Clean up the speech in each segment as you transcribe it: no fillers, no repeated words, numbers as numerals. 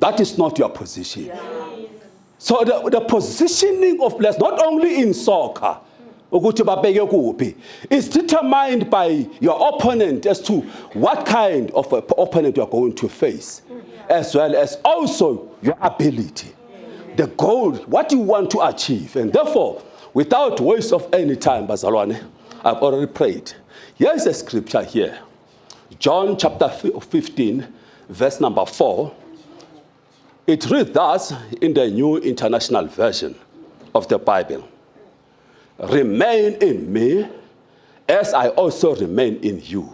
that is not your position. So the positioning of players, not only in soccer, is determined by your opponent as to what kind of opponent you are going to face, as well as also your ability, the goal, what you want to achieve. And therefore, without waste of any time, Bazalwane, I've already prayed. Here's a scripture here. John chapter 15, verse number 4. It reads thus in the New International Version of the Bible. Remain in me as I also remain in you.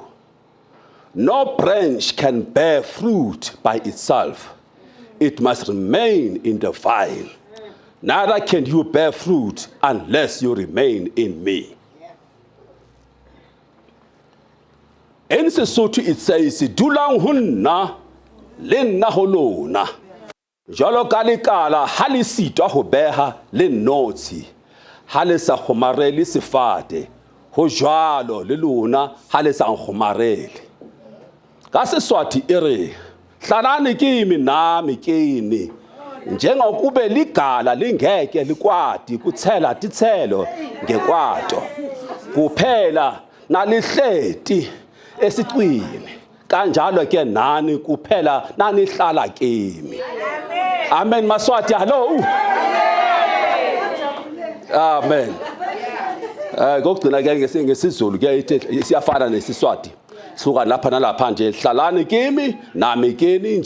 No branch can bear fruit by itself. It must remain in the vine. Neither can you bear fruit unless you remain in me. In Sesotho it says, dulang hunna lenna holona. Jalo kalikala halisitwa ho beha le notshi. Halesa khomareli sefate. Ho jwalo le lona halesa khomareli. Ka Seswati ere hlalani kimi nami kini. Njengokube ligala lingeke likwadi kuthela tithelo ngekwato. Kuphela nalihleti esicwini. Kanjalo ke nani kuphela nanihlala kimi. Amen Maswati, hello. Amen. Ngokugcina ke ngesizulu ke siyafana nesiswati. Suka lapha nalapha nje hlalani kimi nami kini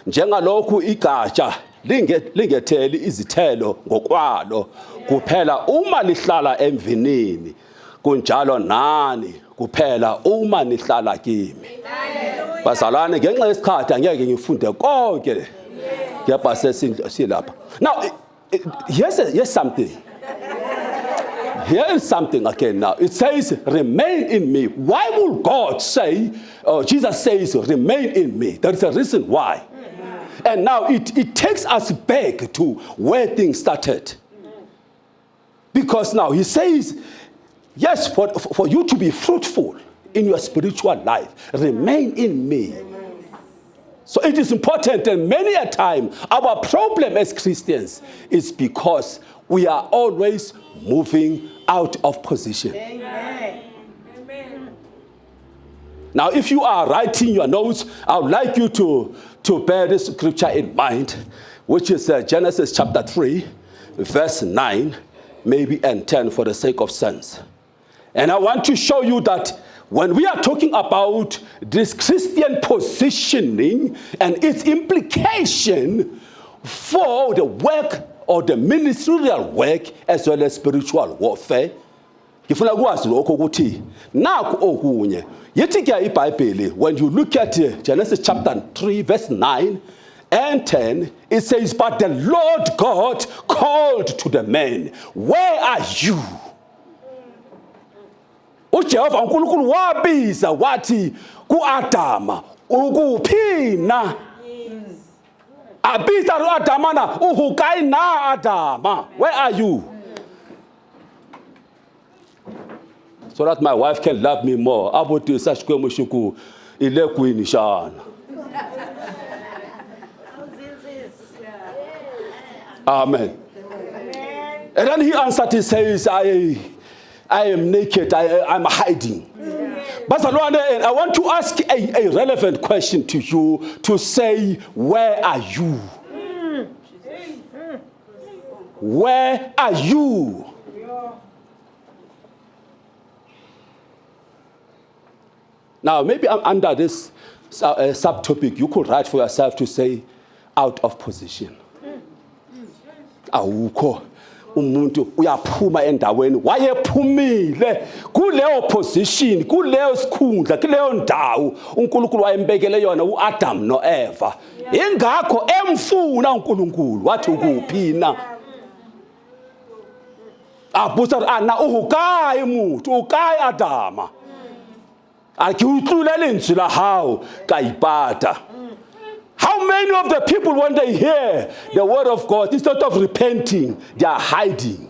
njengalokhu igatsha lingetheli izithelo ngokwalo kuphela uma lihlala emvinini kunjalo nani kuphela uma nihlala kimi. Bazalwane ngenxa yesikhathi angeke ngifunde konke ngiyapha sesilapha. Now here's something. Here is something again now. It says, remain in me. Why will God say, Jesus says, remain in me? There is a reason why. And now it takes us back to where things started. Because now he says, yes, for you to be fruitful in your spiritual life, remain in me. So it is important, and many a time our problem as Christians is because we are always moving out of position. Amen. Now, if you are writing your notes, I would like you to bear this scripture in mind, which is Genesis chapter 3, verse 9, maybe and 10 for the sake of sense. And I want to show you that when we are talking about this Christian positioning and its implication for the work or the ministerial work as well as spiritual warfare, ngifuna ukwazi lokho ukuthi naku okunye yithi ke iBhayibheli, when you look at Genesis chapter 3 verse 9 and 10, it says, but the Lord God called to the man, where are you? uJehova uNkulunkulu wabiza wathi kuAdama, ukuphina? Abiza uAdama na, uhukai na Adama, where are you? So that my wife can love me more. Abuti sashkwe mushuku ile kuinishana. Amen. And then he answered, he says, I am naked, I'm hiding. But I want to ask a relevant question to you to say, where are you? Where are you? Now, maybe under this subtopic, you could write for yourself to say, out of position. Awukho umuntu uyaphuma endaweni wayephumile kuleyo position, kuleyo sikhundla, kuleyo ndawo uNkulunkulu wayembekele yona uAdam noEva. Ingakho emfuna uNkulunkulu wathi ukuphi na? Abusa ana uhukai umuntu, ukai Adama. Akiutlula lentswe la hao kaipata. How many of the people, when they hear the word of God, instead of repenting, they are hiding?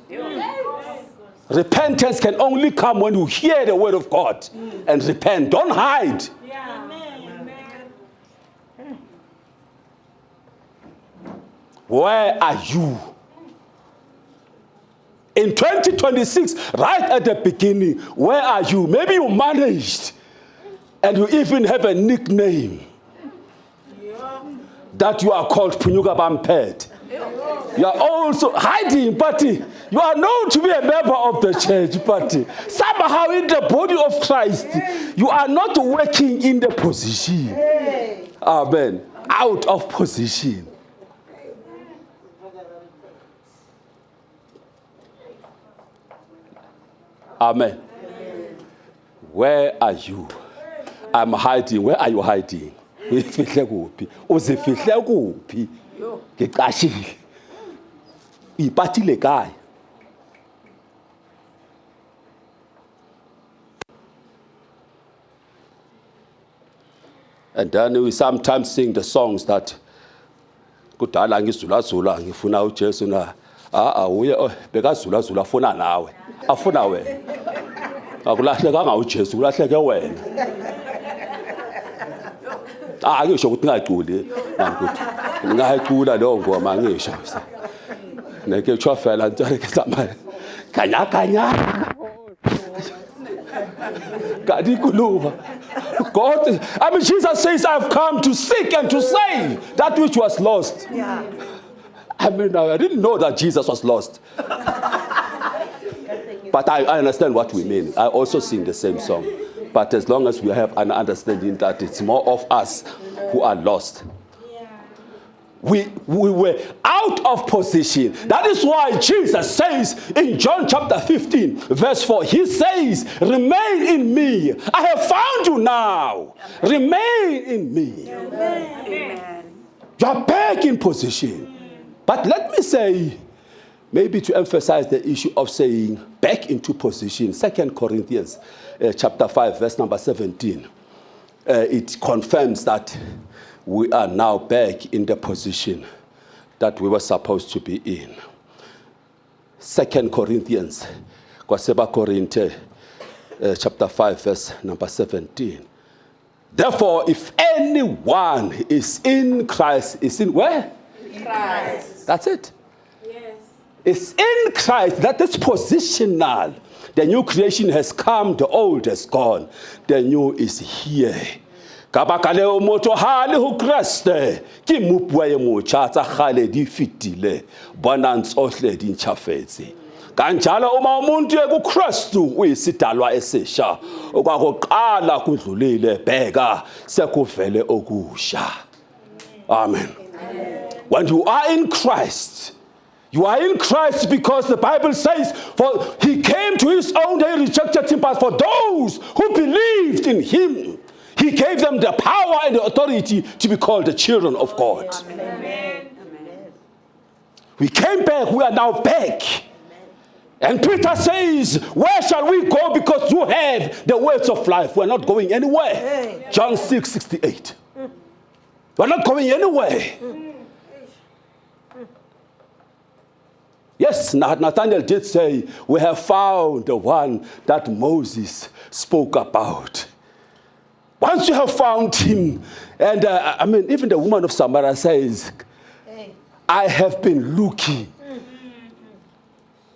Repentance can only come when you hear the word of God and repent. Don't hide. Where are you? In 2026, right at the beginning, where are you? Maybe you managed and you even have a nickname that you are called Punyuka Bamped. You are also hiding, but you are known to be a member of the church, but somehow in the body of Christ, you are not working in the position. Amen. Out of position. Amen. Where are you? I'm hiding. Where are you hiding? Uzifihle kuphi? Uzifihle kuphi? Ngicashile. Iphathile ekhaya. And then we sometimes sing the songs that kudala ngizulazula ngifuna uJesu na uye bekazulazula afuna nawe. Afuna wena. Akulahlekanga uJesu, kulahleke wena. Ngisho ukuthi ngaculi manje ngayicula lo ngoma ngisho. Neke chofela ntare ke samaya. Kanya. Kadikuluva. God, Jesus says, I've come to seek and to save that which was lost. Yeah. I didn't know that Jesus was lost. But I understand what we mean. I also sing the same song. But as long as we have an understanding that it's more of us who are lost. We were out of position. That is why Jesus says in John chapter 15, verse 4, he says, remain in me. I have found you now. Remain in me. Amen. You are back in position. But let me say, maybe to emphasize the issue of saying back into position, 2 Corinthians chapter 5, verse number 17. It confirms that we are now back in the position that we were supposed to be in. 2 Corinthians, chapter 5, verse number 17. Therefore, if anyone is in Christ, is in where? In Christ. That's it. Yes. It's in Christ. That is positional. The new creation has come, the old has gone. The new is here. Kabakale moto hale hu Kriste ki mupwaye mochata hale di fitile bonans ohle di nchafetsi kanjalo uma umuntu ekuKristu uyisidalwa esesha okwakuqala kudlulile bheka sekuvele okusha. Amen. When you are in Christ, you are in Christ because the Bible says, for he came to his own, they rejected him, but for those who believed in him, he gave them the power and the authority to be called the children of God. Amen. We came back, we are now back. And Peter says, where shall we go? Because you have the words of life. We're not going anywhere. John 6:68. We're not going anywhere. Yes, Nathaniel did say, we have found the one that Moses spoke about. Once you have found him, and even the woman of Samaria says, I have been looking.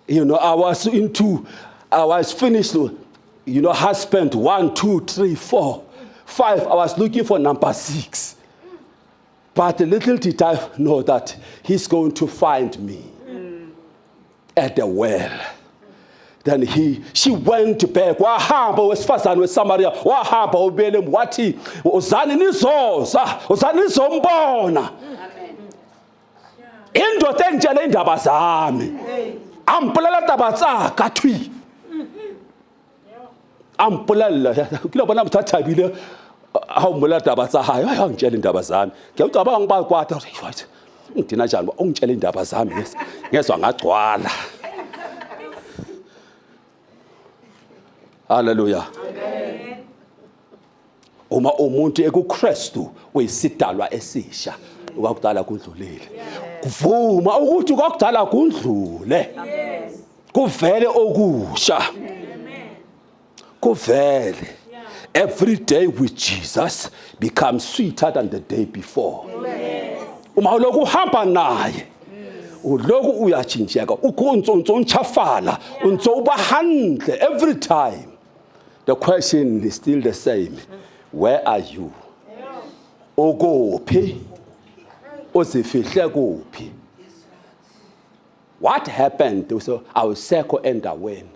I was finished, husband 1, 2, 3, 4, 5. I was looking for number 6. But little did I know that he's going to find me at the well. Then she went back. Wahamba wesifazane weSamaria. Wahamba ubele wathi uzani nizoza, uzani nizombona. Indoda engitshela indaba zami. Ampulela indaba zakhe athi. Ampulela kilo bona mthathabile awumula indaba zahayo ayangitshela indaba zami. Ngiyacabanga ngibakwatha right. Ngidina njani ungitshela indaba zami ngezwe ngagcwala. Hallelujah. Amen. Uma umuntu ekuKristu uyisidalwa esisha ukudala kudlulile. Kuvuma ukuthi ukudala kudlule. Kuvele okusha. Kuvele. Every day with Jesus becomes sweeter than the day before. Uma lokhu uhamba naye uloku uyachinjeka ukuntsontsonchafala untsoba handle every time. The question is still the same. Where are you? Ukuphi? Uzifihle kuphi? What happened? So awusekho endaweni.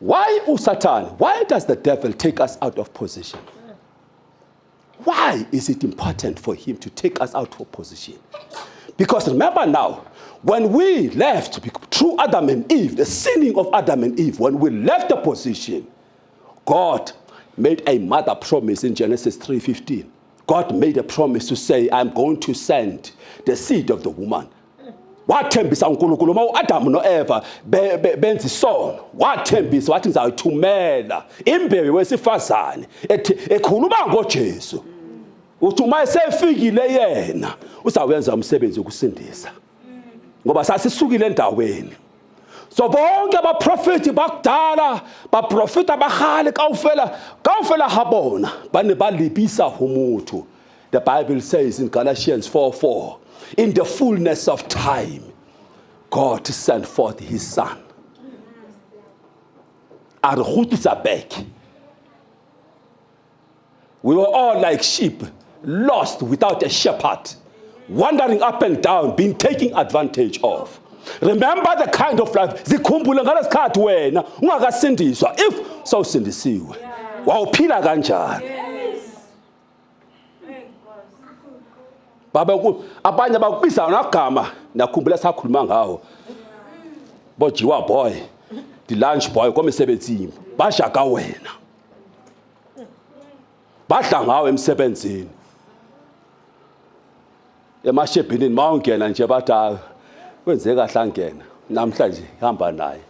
Why Satan? Why does the devil take us out of position? Why is it important for him to take us out of position? Because remember now, when we left through Adam and Eve, the sinning of Adam and Eve, when we left the position, God made a mother promise in Genesis 3:15. God made a promise to say, I'm going to send the seed of the woman. Wathembisa uNkulunkulu uma uAdam noEva benza isono, wathembisa wathi ngizayithumela imbewu wesifazane ekhuluma ngoJesu. Uthi uma esefikile yena uzawenza umsebenzi wokusindisa. Ngoba sasisukile endaweni. So bonke abaprofeti bakudala baprofita bahale kawufela habona bane balibisa umuntu. The Bible says in Galatians 4:4, in the fullness of time, God sent forth his son. A re gotisa back. We were all like sheep, lost without a shepherd, wandering up and down, being taken advantage of. Remember the kind of life. Zikhumbule ngalesikhathi wena ungakasindiswa. If sawusindisiwe, wawuphila kanjani? Baba abanye bakubiza nagama nakhumbula sakhuluma ngawo. Bojiwa boy, the lunch boy komsebenzini. Basha ka wena. Badla ngawe emsebenzini. Emashebhini mawungena nje bathi kwenze kahle angena. Namhlanje hamba naye.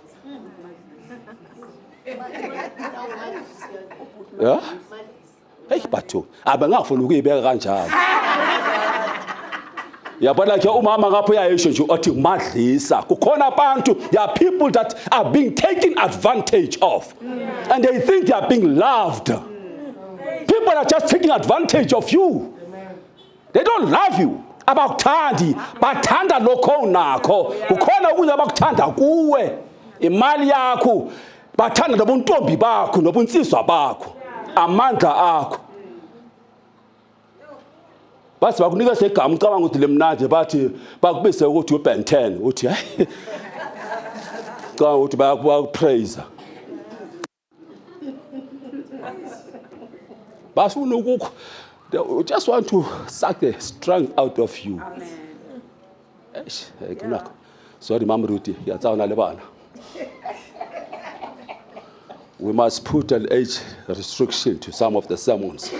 Yeah? Hey batho, abangafuna ukuyibeka kanjalo. Yabona ke umama ngapho uyayisho nje othi madlisa. Kukhona abantu, there are people that are being taken advantage of. And they think they are being loved. People are just taking advantage of you. They don't love you. Abakuthandi, bathanda lokho unakho. Kukhona ukunye abakuthanda kuwe. Imali yakho, bathanda nobuntombi bakho, nobunsizwa bakho. Amandla akho. Basi bakunika segama ucabanga ukuthi lemnanje bathi bakubise ukuthi uBen 10 uthi hayi cha uthi bayakupraise bafuna ukukho they just want to suck the strength out of you. Amen. Kunakho sorry mama Ruti yatsawona le bana. We must put an age restriction to some of the sermons.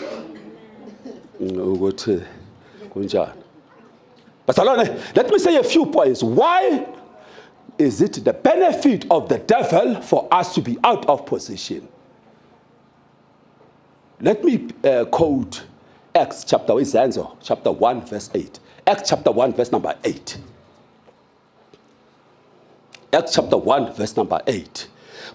Ukuthi but let me say a few points. Why is it the benefit of the devil for us to be out of position? Let me quote Acts chapter 1 verse 8. Acts chapter 1 verse number 8. Acts chapter 1 verse number 8.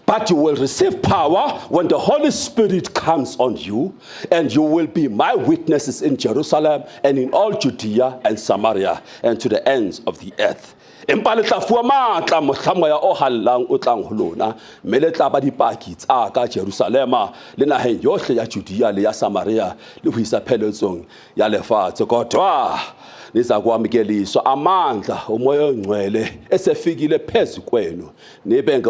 But you will receive power when the Holy Spirit comes on you, and you will be my witnesses in Jerusalem and in all Judea and Samaria and to the ends of the earth. Empaleta fuwa matla mohlamo ya ohallang o tlang ho lona meletla ba dipaki tsa ka Jerusalema le naheng yohle ya Judea le ya Samaria le ho isa pheletsong ya lefatshe kodwa niza kwamkeliswa amandla umoya ongcwele esefikile phezu kwenu nibe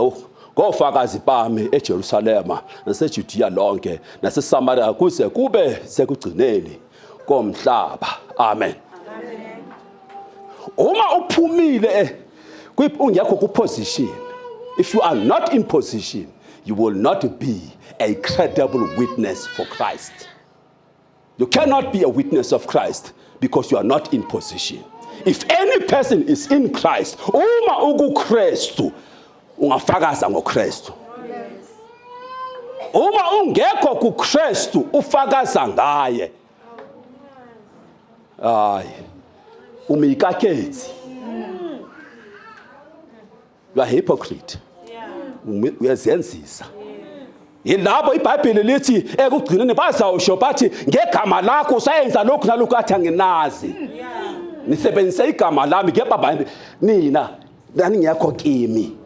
ngofakazi bami eJerusalema naseJudea lonke naseSamaria kuze kube sekugcineni komhlaba. Amen. Uma uphumile ungekho kuposition, if you are not in position, you will not be a credible witness for Christ. You cannot be a witness of Christ because you are not in position. If any person is in Christ, uma ukuKristu ungafakaza ngoKristu. Uma ungekho kuKristu ufakaza ngaye. Hayi. Umikakezi. You are hypocrite. Uyazenzisa. Yilabo iBhayibheli lithi ekugcineni bazawusho bathi ngegama lakho usayenza lokhu nalokhu athi anginazi. nisebenzise igama lami kepha nina ningekho kimi.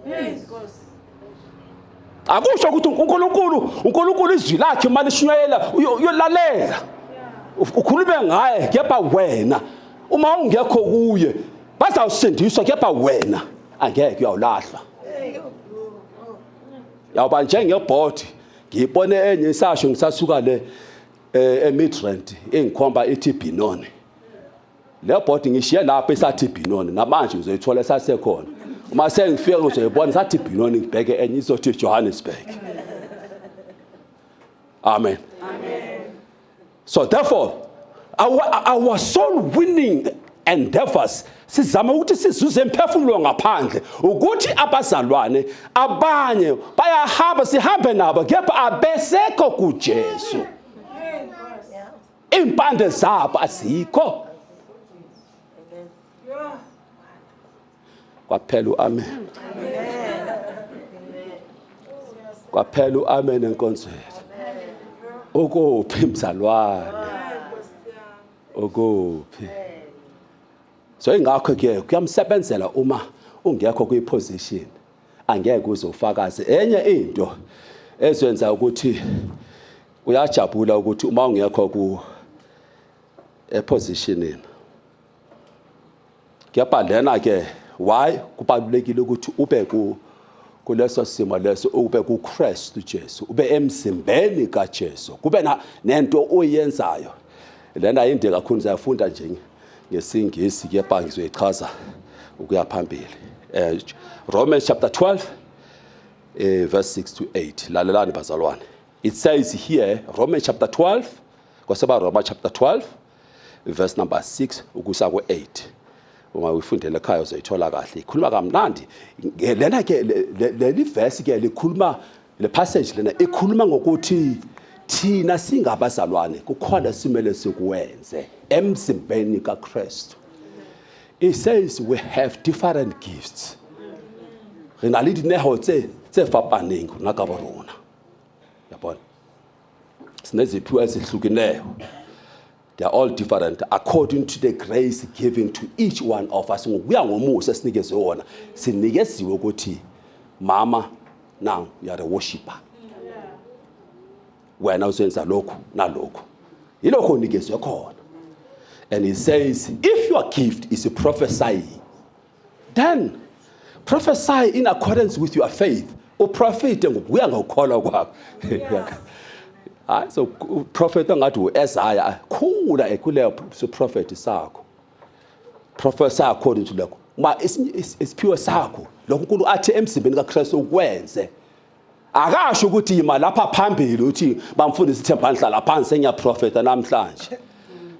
Akusho ukuthi uNkulunkulu izwi lakhe malishunyayela uyolalela. Ukhulume ngaye kepha wena uma ungekho kuye bazawusindiswa kepha wena angeke uyawulahlwa. Yawuba njengebhodi ngibone enye isasho ngisasuka le eMidrand engikhomba ethi Benoni. Le bhodi ngishiye lapha esathi Benoni namanje uzoyithola sasekhona. Uma sengifika uzoyibona sathi Benoni ngibheke enye izothi Johannesburg. Amen. So therefore our soul winning endeavors sizama ukuthi sizuze imphefumulo ngaphandle ukuthi abazalwane abanye bayahamba sihambe nabo kepha abesekho kuJesu. Impande zabo azikho. Kwaphela amen. Kwaphela amen enkonzweni. Ukuphi mzalwane? Ukuphi? So ingakho ke kuyamsebenzela uma ungekho kuyiposition angeke uzofakaze enye into ezwenza ukuthi uyajabula ukuthi uma ungekho ku positionini. Kepha lena ke why kubalulekile ukuthi ube kuleso simo leso ube kuChrist uJesu ube emzimbeni kaJesu kube nento oyenzayo. Lena inde kakhulu ziyafunda nje ngesingisi kepha ngizoyichaza ukuya phambili. Romans chapter 12 verse 6 to 8. Lalelani bazalwane. It says here Romans chapter 12 kwaseba Romans chapter 12 verse number 6 ukusa ku8. Uma uyifundele ekhaya uzoyithola kahle. Ikhuluma kamnandi. Lena ke leli verse ke likhuluma le passage lena ikhuluma ngokuthi thina singabazalwane kukhona simele sikwenze emzimbeni kaKristu. It says we have different gifts. Rena le dineho tse fapaneng ngaka borona. Yabona. Sineziphiwo ezihlukileyo. They are all different according to the grace given to each one of us. Ngokuya ngomusa sinikezwe wona. Sinikeziwe ukuthi mama now you are a worshipper. Wena usenza lokho nalokho. Yilokho nikezwe khona. And he says if your gift is prophesying, then prophesy in accordance with your faith. Uprofite ngokuya ngokholwa kwakho. So prophet ngathi uEsaya khula ekuleyo prophet sakho. Prophesy according to lokho. Ma isiphiwe sakho. Lokho uNkulunkulu athi emzimbeni kaKristu ukwenze. Akasho ukuthi ima lapha phambili uthi bamfundisa ithemba lihlala phansi engiyaprofeta namhlanje.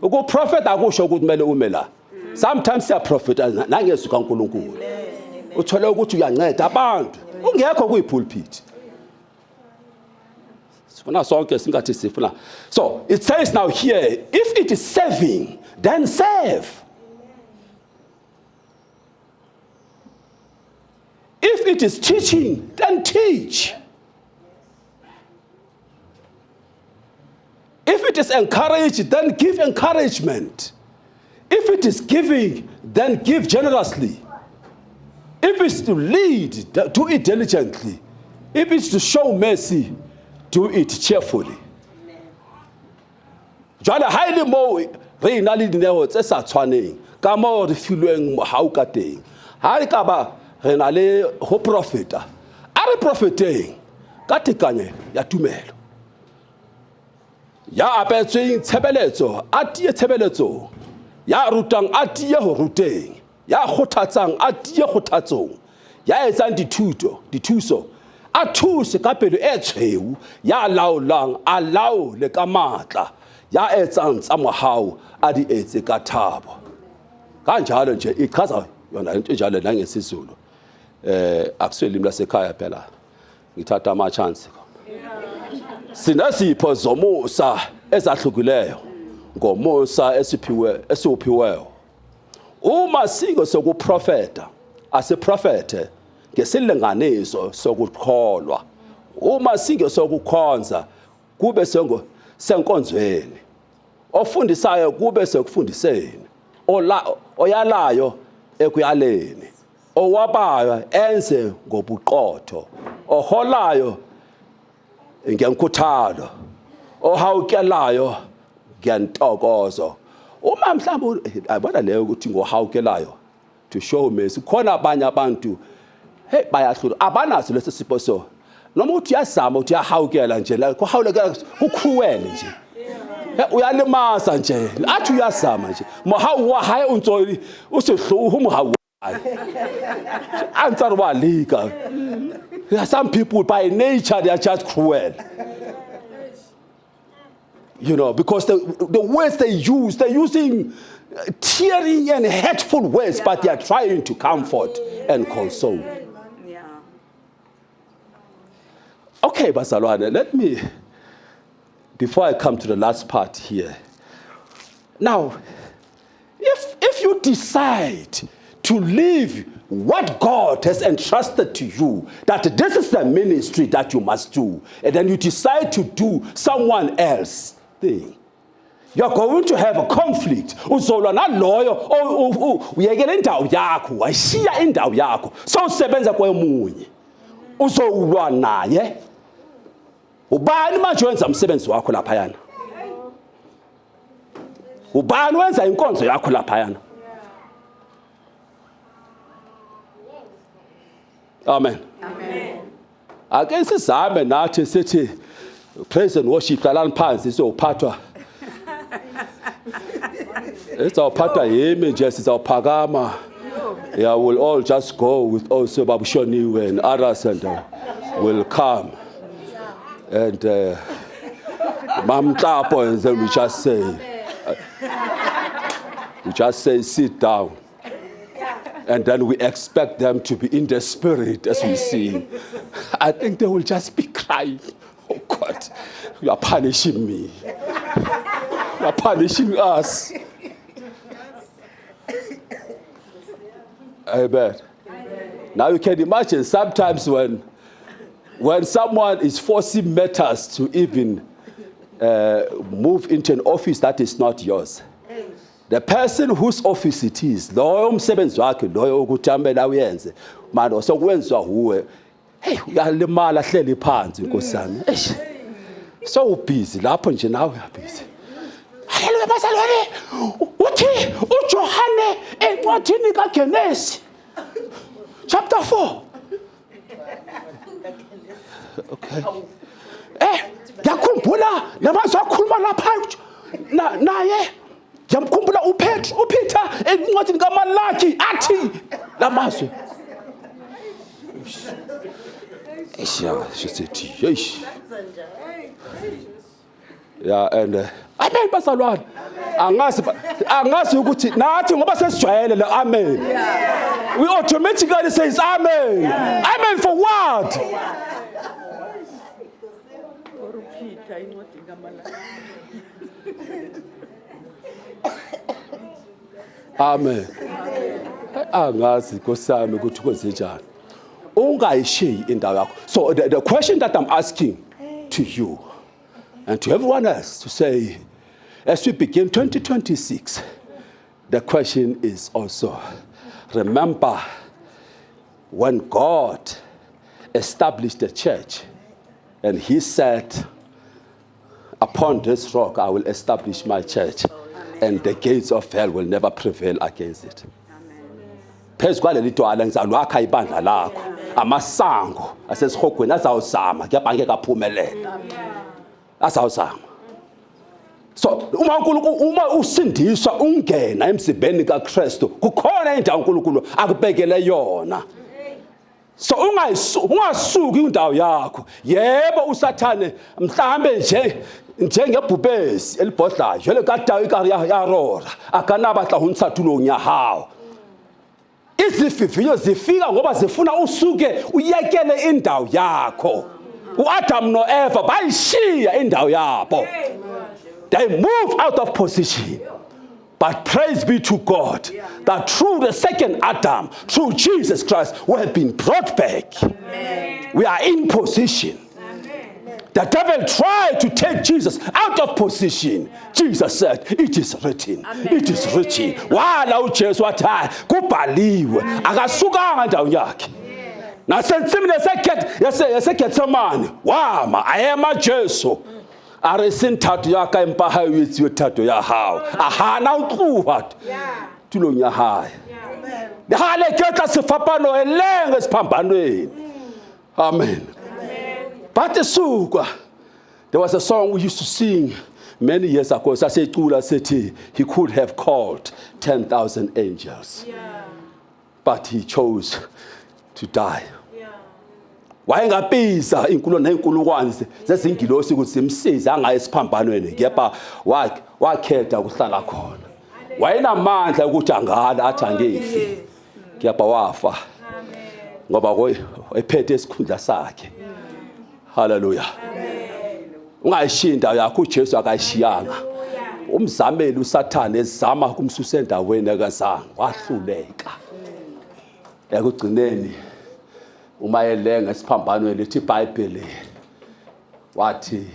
Ukuprofeta akusho ukuthi kumele ume la. Sometimes siyaprofeta nangezwi kaNkulunkulu. Uthola ukuthi uyanceda abantu. Ungekho kuyipulpit. So it says now here, if it is serving, then serve. If it is teaching, then teach. If it is encouraged, then give encouragement. If it is giving, then give generously. If it's to lead, do it diligently. If it's to show mercy, do it cheerfully. Jwale haile mo re ina le dineo tse sa tshwaneng ka mo re filweng mohau ka teng. Ha re ka ba re na le ho profeta. A re profeteng ka tekanye ya tumelo. Ya apetsweng tshebeletso a tie tshebeletso. Ya rutang a tie ho ruteng. Ya kgothatsang a tie kgothatsong. Ya etsang dithuso a thuse ka pelo e tshweu ya laolang a laole ka matla ya etsang tsa mohau a di etse ka thabo kanjalo nje ichaza yona into enjalo nangesizulu akuswelimi lasekhaya phela ngithatha ama chance sinasipho zomusa ezahlukileyo ngomusa esiuphiweyo uma singo sokuprofeta asiprofete ngesilinganiso sokukholwa uma singe sokukhonza kube senkonzweni ofundisayo kube sekufundiseni oyalayo ekuyaleni, owabayo enze ngobuqotho, oholayo ngenkuthalo, ohawukelayo ngentokozo. Uma mhlawumbe ayibona leyo ukuthi ngohawukelayo to show mercy, khona abanye abantu bayahlula abanaso leso sipho so noma uthi uyazama ukuthi uyahawukela nje la kuhawuleka kucruel nje, uyalimasa nje athi uyazama nje mohawa haye untsoli usehluhu mohawa answer walika. There are some people by nature they are just cruel, you know, because the words they use, they're using tearing and hurtful words, but they are trying to comfort and console. Yeah. Okay, bazalwane, let me, before I come to the last part here. Now, if you decide to live what God has entrusted to you, that this is the ministry that you must do, and then you decide to do someone else thing, you're going to have a conflict. Uzolwa naloyo uyekela indawo yakho, wayishiya indawo yakho, sowusebenza kwemunye. Uzolwa naye. Ubani manje wenza umsebenzi wakho lapha yana? Ubani wenza inkonzo yakho lapha yana? Amen. Amen. Ake sizame nathi sithi praise and worship hlalani phansi siyophathwa. Sizawuphathwa yimi nje sizawuphakama. Yeah, we'll all just go with also Babu Shoniwe and others, and will come. And Mam Tapo, and then we just say sit down. And then we expect them to be in the spirit as we sing. I think they will just be crying. Oh God, you are punishing me. You are punishing us. Amen. Now you can imagine sometimes when someone is forcing matters to even move into an office that is not yours. The person whose office it is, loyo umsebenzi wakhe loyo ukuthi amela uyenze, manje sokwenziwa huwe. Hey, uyalimala hleli phansi Nkosi yami. So busy lapho nje nawe uyabusy. Haleluya bazalwane. Uthi uJohane encwadini kaGenesis chapter 4. Okay. Yakhumbula namazwi akhuluma lapha naye. Yamkhumbula uPeter encwadini kaMalaki athi lamazwi. Yeah, and amen bazalwane. Angazi ukuthi nathi ngoba sesijwayele le amen. We automatically says amen. Amen for what? Amen. Angazi Nkosi yami ukuthi kwenze njani. Ungayishiyi indawo yakho. So the question that I'm asking to you and to everyone else to say, as we begin 2026, the question is also, remember when God established the church and he said, upon this rock I will establish my church, and the gates of hell will never prevail against it. Phezu kwaleli dwala ngizalwakha ibandla lakho, amasango asesihogweni azawuzama kuyabhange kaphumelela. Azawuzama. So uma usindiswa ungena emzimbeni kaKristu, kukhona indawo uNkulunkulu akubekele yona. So ungasuki indawo yakho. Yebo usathane mhlambe njengebhubesi elibhodlayo jele kadayo ikari yarora akanaba hla huntsathulo nyahawo. Izififiyo zifika ngoba zifuna usuke uyekele indawo yakho. uAdam noEva bayishiya indawo yabo. They moved out of position. But praise be to God that through the second Adam, through Jesus Christ, we have been brought back. Amen. We are in position. Amen. The devil tried to take Jesus out of position. Jesus said, it is written. Amen. It is written. Wala uJesu wathi hayi kubhaliwe akasukanga endaweni yakhe. Nasensimini yaseGetsemane wama ayema Jesu. Aresin thato ya ka empaha yetsi thato ya hao. Ahana utluwa. Tulong ya hae. Le hale ketla sefapano elenge siphambanweni. Amen. But there was a song we used to sing many years ago. He could have called 10,000 angels. Yeah. But he chose to die. Wayengabiza inkulungwane nenkulungwane zezingilosi ukuthi simsize angaye esiphambanweni kepha wakhetha ukuhlala khona. Wayenamandla ukuthi angala athi angefi kepha wafa ngoba ephethe isikhundla sakhe. Hallelujah. Ungayishinda yakho uJesu akayishiyanga. Umzameli uSathane ezama ukumsusa endaweni akazange wahluleka. Ekugcineni uma elenga esiphambanweni lithi iBhayibheli wathi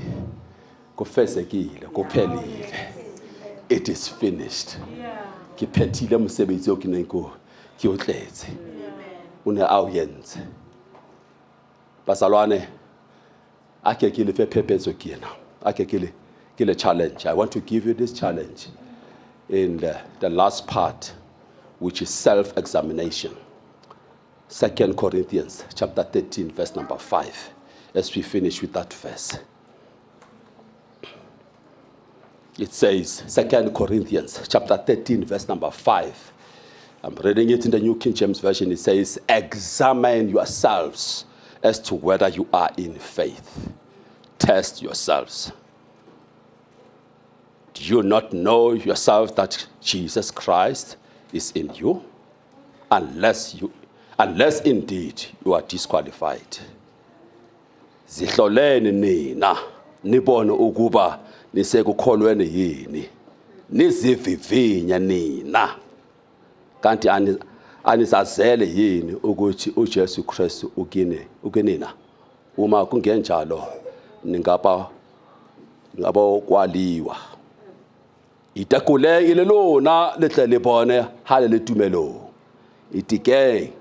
kufezekile kuphelile. It is finished. Kiphethile umsebenzi yokinenko kiyotlethe. Une auyenze. Bazalwane ake kile phephezo kina ake kile challenge. I want to give you this challenge in the last part, which is self-examination. 2 Corinthians chapter 13 verse number 5, as we finish with that verse. It says, 2 Corinthians chapter 13 verse number 5. I'm reading it in the New King James Version. It says, examine yourselves as to whether you are in faith. Test yourselves. Do you not know yourself that Jesus Christ is in you? Unless indeed you are disqualified. Zihloleni nina nibone ukuba nisekukholweni yini. Nizivivinya nina. Kanti anisazele yini ukuthi uJesu Kristu ukinina. Uma kungenjalo ngaba kwaliwa. Itakule ilelona lehlele bone halele tumelo. Itike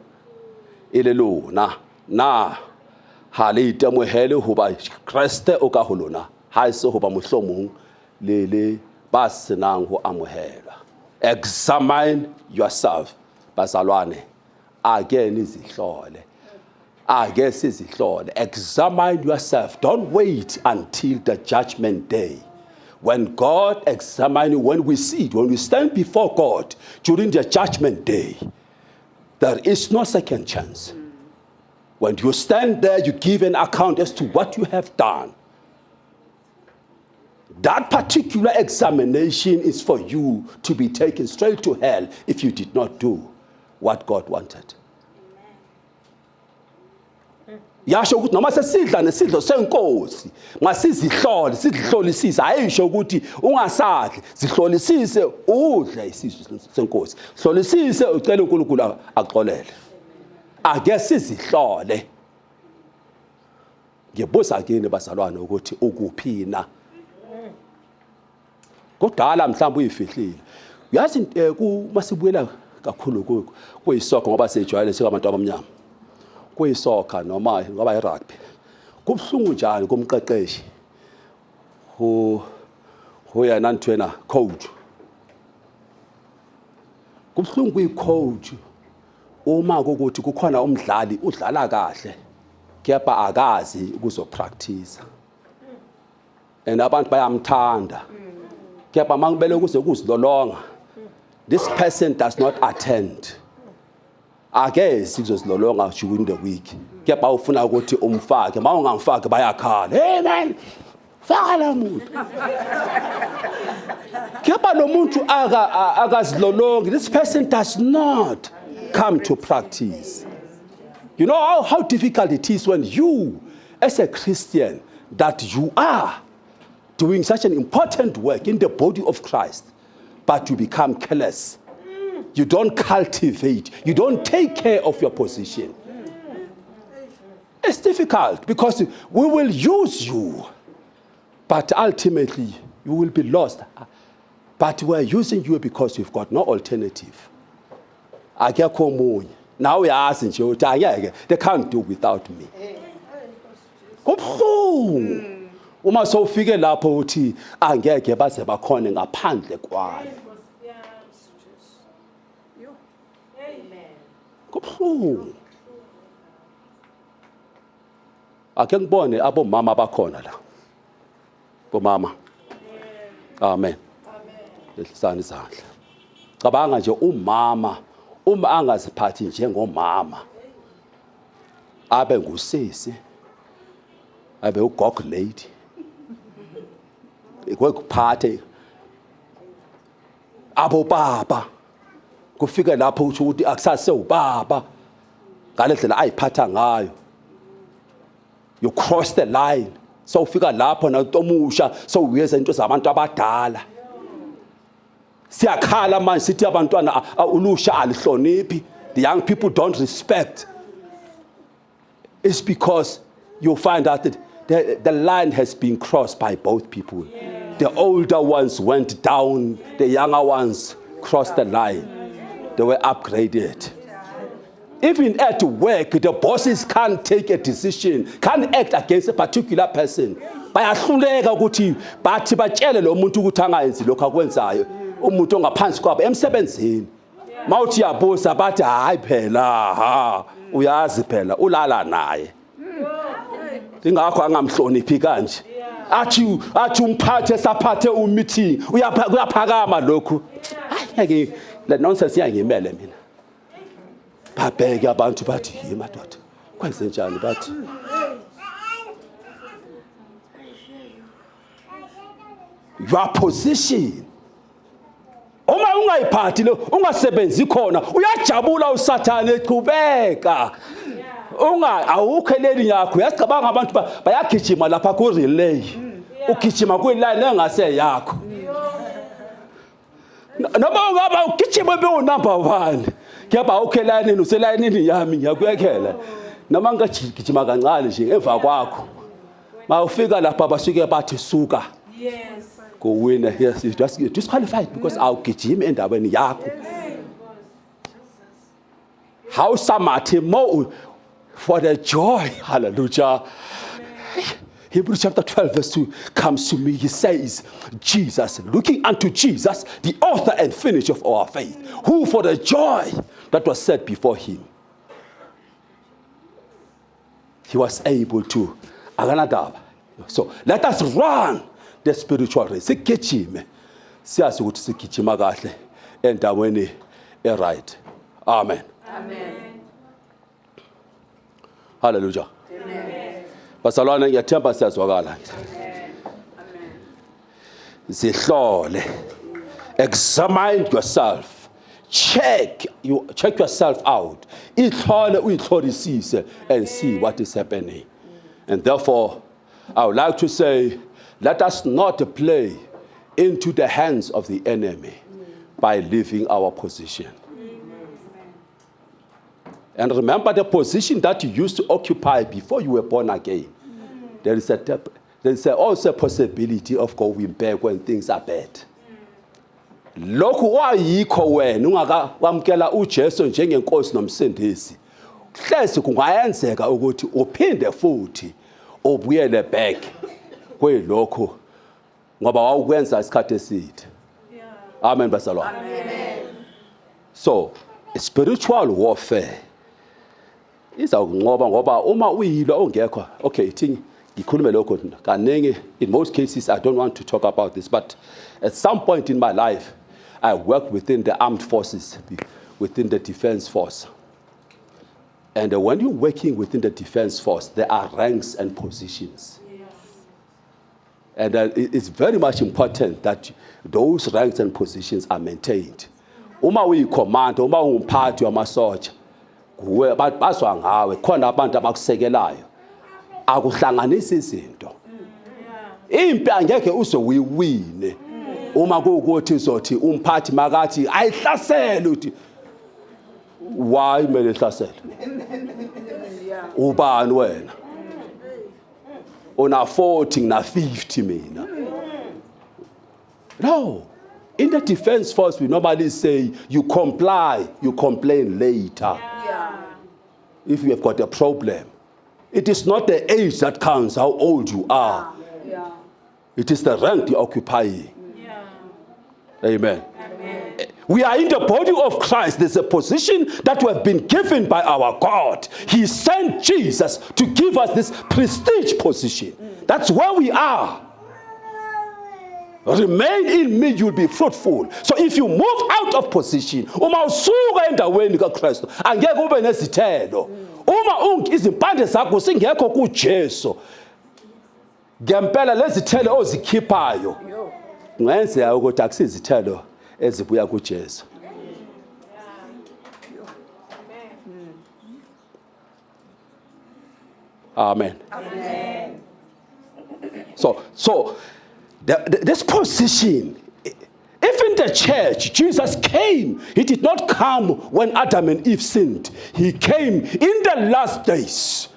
ilelona na hale itamohele hoba Kriste o ka holona. Ha se hoba mohlomong le ba senang ho amohela. Examine yourself. Bazalwane again izihlole. Examine yourself. Don't wait until the judgment day. When God examines you, when we stand before God during the judgment day, there is no second chance. When you stand there, you give an account as to what you have done. That particular examination is for you to be taken straight to hell if you did not do what God wanted. Yasho ukuthi noma sesidla nesidlo senkosi masizihlole sizihlolisise ayisho ukuthi ungasadli zihlolisise udle isidlo senkosi hlolisise ucela uNkulunkulu axolele ake sizihlole. Ngibuza kini bazalwane ukuthi ukuphina kodala mhlawumbe uyifihlile uyazi masibuyela kakhulu kuyisokho ngoba sejwayele sikabantu abamnyama kuyisokha noma ngoba irugby kubhlungu njani kumqeqeshi hoyana ntwena coach kubhlungu kuyicoach uma ukuthi kukhona umdlali udlala kahle kepha akazi ukuzopractice and abantu bayamthanda kepha mangibele kuze kuzilolonga this person does not attend. Akezi kuzozilolonga during the week. Kepha ufuna ukuthi umfake, mawungamfaki bayakhala. Hey man, faka la muntu. Kepha lo muntu akazilolongi. This person does not come to practice. You know how difficult it is when you, as a Christian, that you are doing such an important work in the body of Christ, but you become careless. You don't cultivate. You don't take care of your position. It's difficult because we will use you, but ultimately you will be lost. But we're using you because you've got no alternative. Akekho omunye. Now uyazi nje uthi ayeke, they can't do without me. Kubhlungu. Uma sowufike lapho uthi angeke baze bakhona ngaphandle kwayo. Kubhlungu. Ake ngibone abomama bakhona la. Bomama. Amen. Lehlisana izandla. Cabanga nje umama uma angaziphathi njengomama abe ngusisi abe ugog lady ikuphathe abo baba kufike lapho uthi ukuthi akusase ubaba ngalendlela ayiphatha ngayo you cross the line so ufika lapho notomusha so uyeza into zabantu abadala siyakhala manje sithi abantwana ulusha alihloniphi the young people don't respect. It's because you find out that the line has been crossed by both people. Yeah. The older ones went down, the younger ones crossed the line. They were upgraded. Even at work, the bosses can't take a decision, can't act against a particular person. Bayahluleka ukuthi bathi batshele lo muntu ukuthi angayenzi lokho akwenzayo. Umuntu ongaphansi kwabo emsebenzini. Mawuthi yabuza bathi hayi phela uyazi phela ulala naye. Ingakho angamhloniphi kanje. Athi umphathe saphathe meeting uyaphakama lokhu. Hayi le nonsense iyangimele mina. Babheke abantu bathi yi madoda. Kwenze njani bathi? Your position. Uma ungayiphathi lo ungasebenzi khona uyajabula usathane eqhubeka. Awukheleli yakho uyacabanga abantu bayagijima lapha ku relay. Ugijima kwiline engase yakho. Noma ungaba ugijima be number 1. Kuyaba ukhelayini uselayinini yami ngiyakuyekhela. Noma ngajijima kancane nje emva kwakho. Mawufika lapha basuke bathi suka. Yes. Go win. Yes, you just disqualified because I'll get him and when yakho. How samathi mo for the joy. Hallelujah. Hebrews chapter 12 verse 2 comes to me. He says, Jesus, looking unto Jesus, the author and finisher of our faith, who for the joy that was set before him, he was able to. So let us run the spiritual race. Sigijime. Siyazi ukuthi sigijima kahle endaweni right. Amen. Amen. Hallelujah. Amen. Basalwane ngiyathemba siyazwakala. Amen. Zihlole. Examine yourself. Check yourself out. Ihlole uyihlolisise and see what is happening. And therefore I would like to say, let us not play into the hands of the enemy by leaving our position. And remember the position that you used to occupy before you were born again. There is also a possibility of going back when things are bad. Lokhu wayikho wena ungakwamkela uJesu njengenkosi nomsindisi. Hlezi kungayenzeka ukuthi uphinde futhi obuyele back kwelokho ngoba wawukwenza isikhathi eside. Amen basalwane. Amen. So, spiritual warfare izawunqoba ngoba uma uyilo ongekho. Okay, ithi ngikhulume lokho kaningi. In most cases I don't want to talk about this, but at some point in my life I worked within the armed forces, within the defense force. And when you're working within the defense force, there are ranks and positions. Yes. And it's very much important that those ranks and positions are maintained. Uma uyicommand, uma umphathi wamasoja, kuwe bazwa ngawe khona abantu abakusekelayo. Akuhlanganisa izinto. Impi angeke uzoyiwine. Uma kuwukuthi uzothi umphathi makathi ayihlasele uthi why mele hlasele? Ubani wena? una 40 na 50 mina. No. In the defense force, we normally say, you comply, you complain later. If you have got a problem. It is not the age that counts, how old you are. It is the rank you occupy. Amen. We are in the body of Christ. There's a position that we have been given by our God. He sent Jesus to give us this prestige position. That's where we are. Remain in me, you'll be fruitful. So if you move out of position, uma usuka endaweni kaKristu, angeke ube nezithelo. Uma izimpande zakho singekho kuJesu, ngempela lezithelo ozikhiphayo, kungenzeka ukuthi akusizithelo ezibuya kuJesu. Amen. Amen. So this position, even the church, Jesus came. He did not come when Adam and Eve sinned. He came in the last days.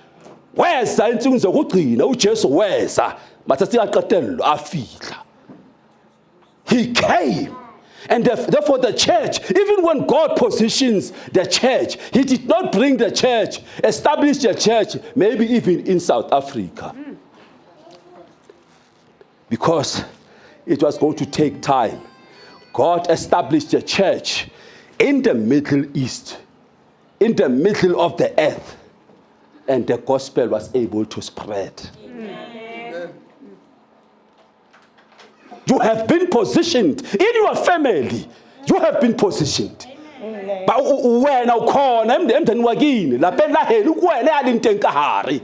Weza insuku zokugcina uJesu weza, matsatsi aqetelelo afihla. He came. And therefore the church, even when God positions the church, he did not bring the church, establish the church, maybe even in South Africa. Because it was going to take time. God established the church in the Middle East, in the middle of the earth, and the gospel was able to spread. Amen. You have been positioned in your family. You have been positioned. But when I call them, la pena helu kwena alintenkahari.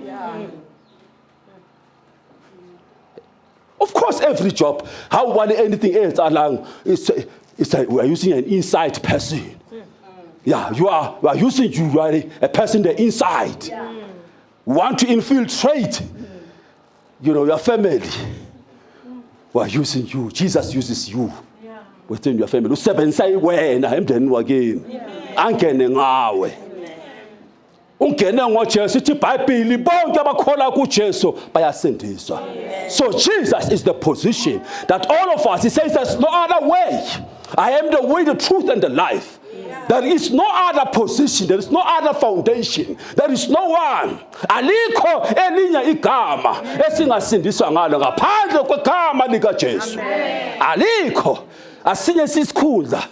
Of course, every job, how about anything else along, we are using an inside person. Yeah, you are using you are a person the inside. We want to infiltrate, your family. We are using you. Jesus uses you within your family. Usebenza wena emndeni wakini. Angene ngawe. Ungene ngoJesu ithi iBhayibheli bonke abakholwa kuJesu bayasindiswa. So Jesus is the position that all of us, he says there's no other way. I am the way, the truth, and the life. There is no other position. There is no other foundation. There is no one. Alikho elinye igama esingasindiswa ngalo ngaphandle kwegama likaJesu. Alikho. Asinye sisikhundla.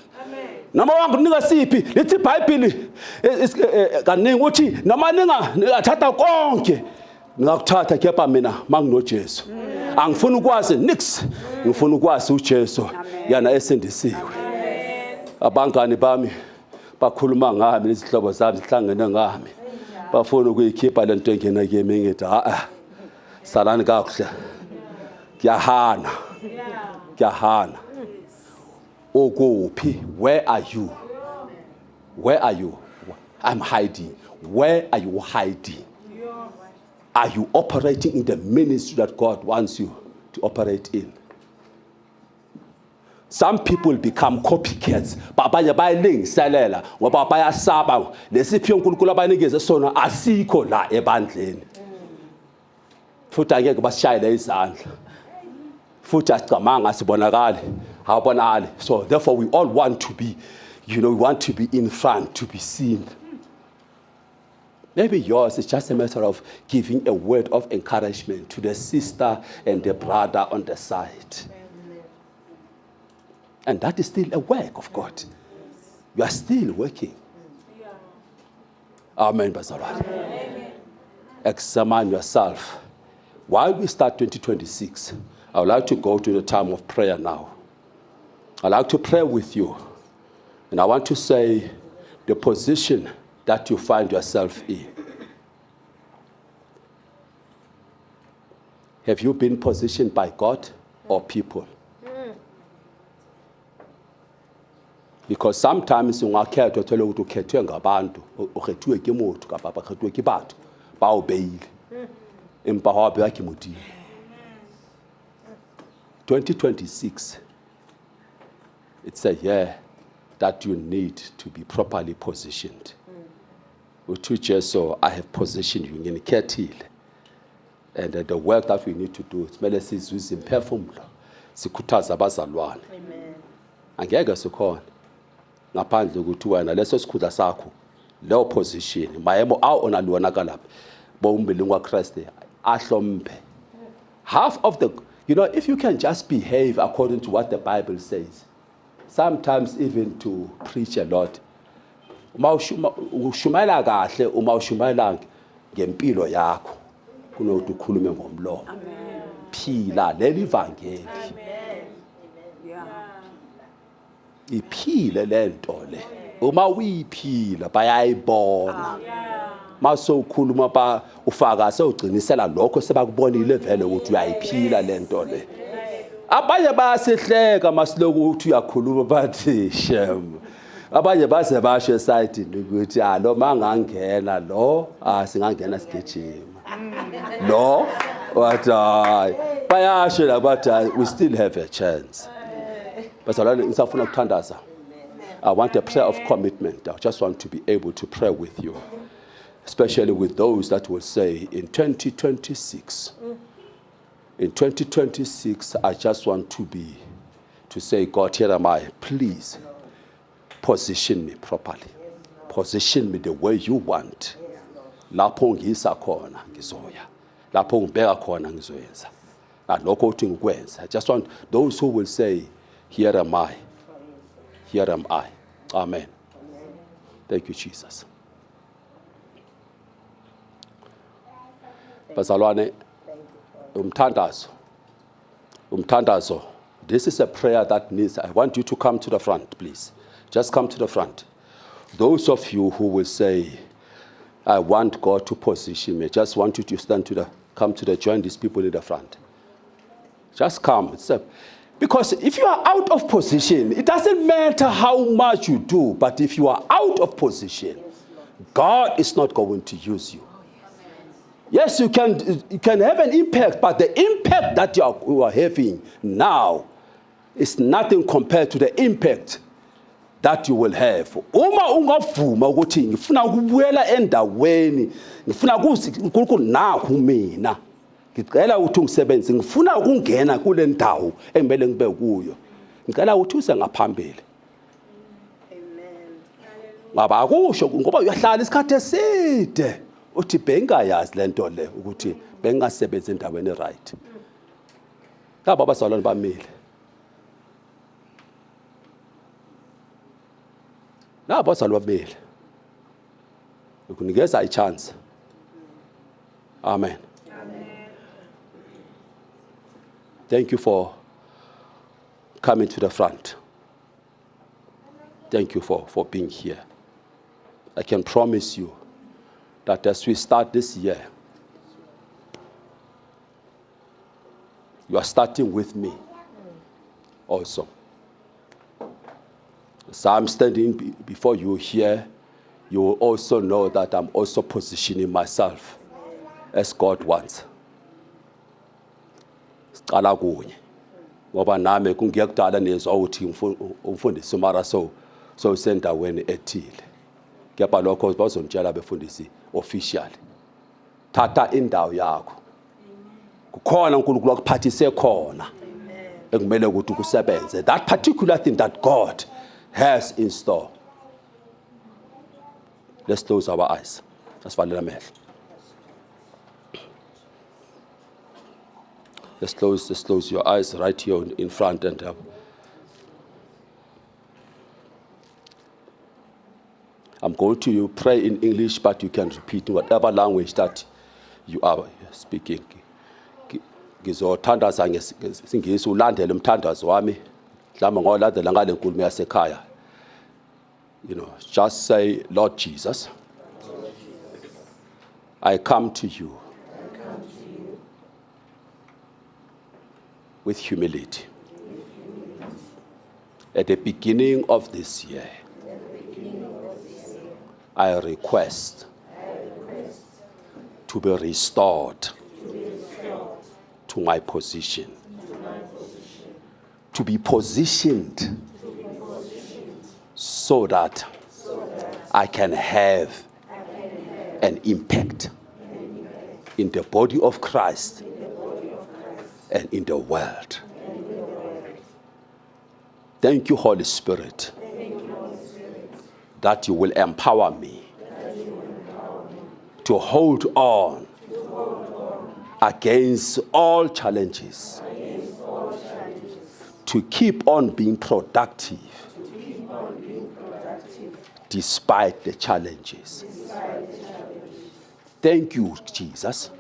Noma wanginika siphi lithi iBhayibheli kaningi uthi noma ningathatha konke ngakuthatha kepha mina manginoJesu. Angifuni ukwazi nix. Ngifuna ukwazi uJesu yana esindisiwe. Abangani bami bakhuluma ngami izihlobo zami zihlangene ngami. Bafuna ukuyikhipha lento engena kimi ngithi salani kakuhle. Kuyahana. Kuyahana. Okuphi, where are you? Where are you? I'm hiding. Where are you hiding? Are you operating in the ministry that God wants you to operate in? Some people become copycats. Babanye bayalingiselela ngoba bayasaba lesiphiwo uNkulunkulu abanikeze sona asikho la ebandleni. Futhi angeke basishayele izandla. Futhi acamanga sibonakala. So therefore we all want to be, we want to be in front, to be seen. Maybe yours is just a matter of giving a word of encouragement to the sister and the brother on the side. And that is still a work of God. You are still working. Amen, Bazalwane. Examine yourself. While we start 2026, I would like to go to the time of prayer now. I'd like to pray with you. And I want to say the position that you find yourself in. Have you been positioned by God or people? Because sometimes ungakhethwa uthole ukuthi ukhethwe ngabantu, ukhethiwe ke motho ka papa khethiwe ke batho ba o beile. Empa ha ba ke modimo. 2026, it's a year that you need to be properly positioned. Uthi Jesu, I have positioned you nginikhethile. And the work that we need to do, kumele sizuze imphefumulo, sikhuthaze abazalwane. Angeke sikhona ngaphandle ukuthi wena leso sikhundla sakho, leyo position, maemo awo onalibonaka lapha, bombili kwaKristu ahlompe. Half of the, if you can just behave according to what the Bible says, sometimes even to preach a lot, ushumayela kahle uma ushumayela ngempilo yakho kunokuthi ukhulume ngomlomo. Phila leli vangeli. Iphile lento le. Uma uyiphila bayayibona. Maso ukhuluma ba ufaka sewugcinisela lokho sebakubonile vele ukuthi uyayiphila lento le. Abanye bayasihleka masiloku ukuthi uyakhuluma bathi shem. Abanye base basho side ukuthi lo mangangena lo singangena sigejima. No, but bayasho la but we still have a chance. But ngisafuna ukuthandaza. I want a prayer of commitment. I just want to be able to pray with you, especially with those that will say in 2026. In 2026, I just want to say, God, here am I. Please position me properly. Position me the way you want. Lapho ngisa khona ngizoya. Lapho ngibeka khona ngizoyenza. Alokho uthi ngikwenza. I just want those who will say, here am I. Here am I. Amen. Thank you, Jesus. Bazalwane, umthandazo. This is a prayer that needs, I want you to come to the front, please. Just come to the front. Those of you who will say, I want God to position me, just want you to join these people in the front. Just come. Because if you are out of position, it doesn't matter how much you do, but if you are out of position, God is not going to use you. Yes, you can have an impact, but the impact that you are having now is nothing compared to the impact that you will have. Uma ungavuma ukuthi ngifuna ukubuyela endaweni, ngifuna uNkulunkulu nakho mina. Ngicela ukuthi ungisebenze, ngifuna ukungena kule ndawo engibele ngibe kuyo. Ngicela ukuthi use ngaphambili. Amen. Ngaba akusho ngoba uyahlala isikhathi eside. Uthi bengayazi lento le ukuthi bengasebenza endaweni right. Laba abazalwane bamile. Laba abazalwane bamile. Ukunikeza ichance. Amen. Thank you for coming to the front. Thank you for being here. I can promise you that as we start this year, you are starting with me also. As I'm standing before you here, you will also know that I'm also positioning myself as God wants. Sicala kunye ngoba nami kungiyakudala nezwa ukuthi umfundisi mara so sendaweni ethile. Kepha lokho bazongitshela befundisi officially. Thatha indawo yakho. Kukhona uNkulunkulu akuphathise khona. Ekumele ukuthi ukusebenze. That particular thing that God has in store. Let's close our eyes. Asivalela amehlo. Let's close your eyes right here in front and I'm going to pray in English, but you can repeat in whatever language that you are speaking. Ngizothandaza ngesingisi ulandele umthandazo wami. Mhlawumbe ngolandela ngale nkulumo yasekhaya. Just say, Lord Jesus, I come to you with humility. At the beginning of this year, I request to be restored to my position, to be positioned so that I can have an impact in the body of Christ and in the world. Thank you, Holy Spirit, that you will empower me to hold on against all challenges, to keep on being productive despite the challenges. Thank you, Jesus,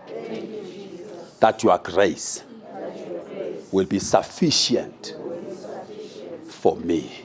that your grace will be sufficient for me.